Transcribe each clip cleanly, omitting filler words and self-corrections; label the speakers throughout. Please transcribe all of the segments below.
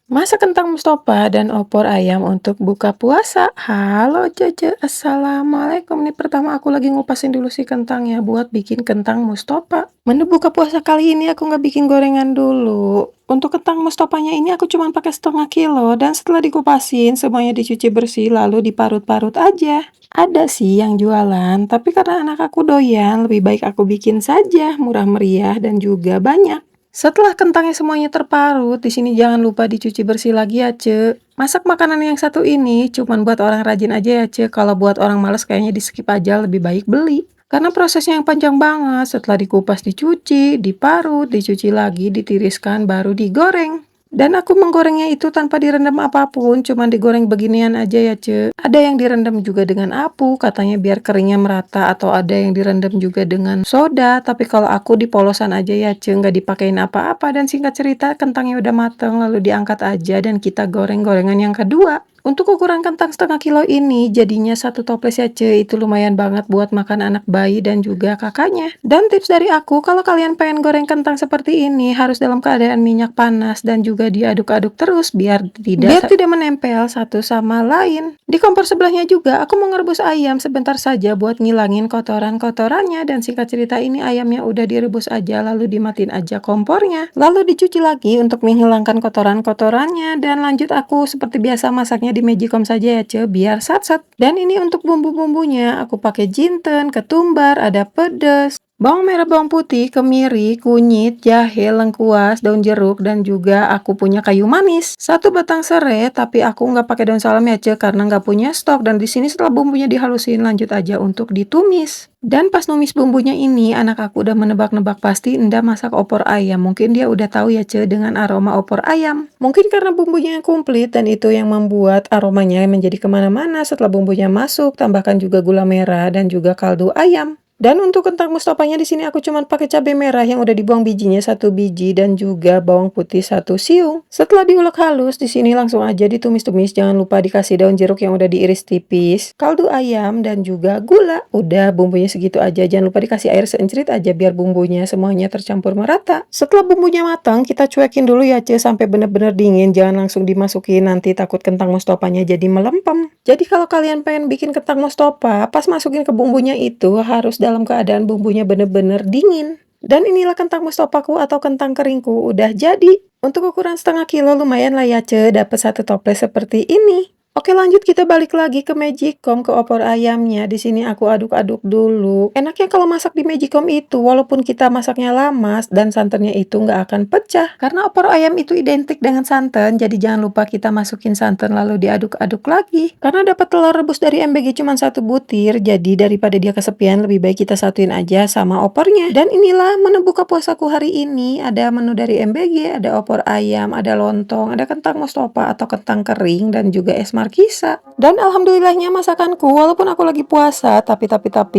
Speaker 1: Masak kentang mustopa dan opor ayam untuk buka puasa. Halo Cece, Assalamualaikum. Ini pertama aku lagi ngupasin dulu si kentangnya buat bikin kentang mustopa. Menu buka puasa kali ini aku nggak bikin gorengan dulu. Untuk kentang mustopanya ini aku cuma pakai 1/2 kilo dan setelah dikupasin semuanya dicuci bersih lalu diparut-parut aja. Ada sih yang jualan, tapi karena anak aku doyan, lebih baik aku bikin saja, murah meriah dan juga banyak. Setelah kentangnya semuanya terparut, di sini jangan lupa dicuci bersih lagi ya, Ce. Masak makanan yang satu ini cuman buat orang rajin aja ya, Ce. Kalau buat orang males kayaknya di-skip aja, lebih baik beli. Karena prosesnya yang panjang banget, setelah dikupas dicuci, diparut, dicuci lagi, ditiriskan, baru digoreng. Dan aku menggorengnya itu tanpa direndam apapun, cuman digoreng beginian aja ya, Ce. Ada yang direndam juga dengan apu, katanya biar keringnya merata, atau ada yang direndam juga dengan soda. Tapi kalau aku dipolosan aja ya, Ce, nggak dipakein apa-apa. Dan singkat cerita, kentangnya udah mateng, lalu diangkat aja dan kita goreng-gorengan yang kedua. Untuk ukuran kentang 1/2 kilo ini jadinya 1 toples ya, Ce. Itu lumayan banget buat makan anak bayi dan juga kakaknya. Dan tips dari aku, kalau kalian pengen goreng kentang seperti ini harus dalam keadaan minyak panas dan juga diaduk-aduk terus biar tidak menempel satu sama lain. Di kompor sebelahnya juga aku mau ngerebus ayam sebentar saja buat ngilangin kotoran-kotorannya, dan singkat cerita ini ayamnya udah direbus aja lalu dimatiin aja kompornya. Lalu dicuci lagi untuk menghilangkan kotoran-kotorannya, dan lanjut aku seperti biasa masaknya di magicom saja ya, Ce, biar sat-sat. Dan ini untuk bumbu-bumbunya aku pakai jinten, ketumbar, ada pedes, bawang merah, bawang putih, kemiri, kunyit, jahe, lengkuas, daun jeruk, dan juga aku punya kayu manis. 1 batang serai, tapi aku nggak pakai daun salam ya, Ce, karena nggak punya stok. Dan di sini setelah bumbunya dihalusin, lanjut aja untuk ditumis. Dan pas numis bumbunya ini, anak aku udah menebak-nebak pasti Enda masak opor ayam. Mungkin dia udah tahu ya, Ce, dengan aroma opor ayam. Mungkin karena bumbunya yang komplit dan itu yang membuat aromanya menjadi kemana-mana. Setelah bumbunya masuk, tambahkan juga gula merah dan juga kaldu ayam. Dan untuk kentang mustopanya di sini aku cuma pakai cabai merah yang udah dibuang bijinya 1 biji dan juga bawang putih 1 siung. Setelah diulek halus, di sini langsung aja ditumis-tumis. Jangan lupa dikasih daun jeruk yang udah diiris tipis, kaldu ayam dan juga gula. Udah bumbunya segitu aja. Jangan lupa dikasih air seencerit aja biar bumbunya semuanya tercampur merata. Setelah bumbunya matang, kita cuekin dulu ya, Ce, sampai bener-bener dingin. Jangan langsung dimasukin, nanti takut kentang mustopanya jadi melempem. Jadi kalau kalian pengen bikin kentang mustopa, pas masukin ke bumbunya itu harus dalam keadaan bumbunya bener-bener dingin. Dan inilah kentang mustopaku atau kentang keringku udah jadi. Untuk ukuran 1/2 kilo lumayan lah ya, Ce, dapat 1 toples seperti ini. Oke, lanjut kita balik lagi ke magicom, ke opor ayamnya. Di sini aku aduk-aduk dulu. Enaknya kalau masak di magicom itu, walaupun kita masaknya lama dan santannya itu nggak akan pecah. Karena opor ayam itu identik dengan santan, jadi jangan lupa kita masukin santan lalu diaduk-aduk lagi. Karena dapat telur rebus dari MBG cuma 1 butir, jadi daripada dia kesepian, lebih baik kita satuin aja sama opornya. Dan inilah menu buka puasaku hari ini. Ada menu dari MBG, ada opor ayam, ada lontong, ada kentang mustopa atau kentang kering, dan juga es markisa. Dan alhamdulillahnya masakanku walaupun aku lagi puasa tapi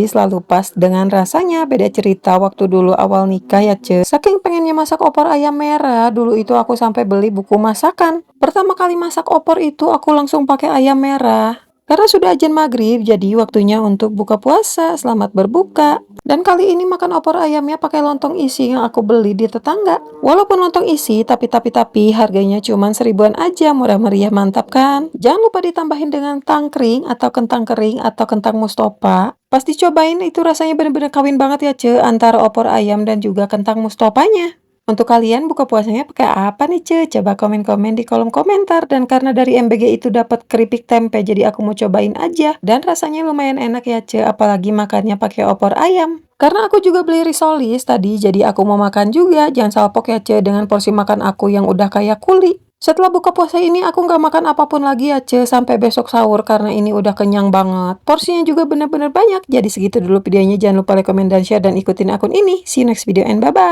Speaker 1: selalu pas dengan rasanya. Beda cerita waktu dulu awal nikah ya, Ce. Saking pengennya masak opor ayam merah, dulu itu aku sampai beli buku masakan. Pertama kali masak opor itu aku langsung pakai ayam merah. Karena sudah azan maghrib, jadi waktunya untuk buka puasa. Selamat berbuka. Dan kali ini makan opor ayamnya pakai lontong isi yang aku beli di tetangga. Walaupun lontong isi, tapi harganya cuma 1.000-an aja, murah meriah, mantap kan? Jangan lupa ditambahin dengan tangkring atau kentang kering atau kentang mustopa. Pas dicobain itu rasanya bener-bener kawin banget ya, Ce, antara opor ayam dan juga kentang mustopanya. Untuk kalian buka puasanya pakai apa nih, Ce? Coba komen-komen di kolom komentar. Dan karena dari MBG itu dapat keripik tempe, jadi aku mau cobain aja. Dan rasanya lumayan enak ya, Ce, apalagi makannya pakai opor ayam. Karena aku juga beli risolis tadi, jadi aku mau makan juga. Jangan salpok ya, Ce, dengan porsi makan aku yang udah kayak kuli. Setelah buka puasa ini aku nggak makan apapun lagi ya, Ce, sampai besok sahur karena ini udah kenyang banget. Porsinya juga bener-bener banyak. Jadi segitu dulu videonya. Jangan lupa like, comment, dan share, dan ikutin akun ini. See you next video and bye-bye.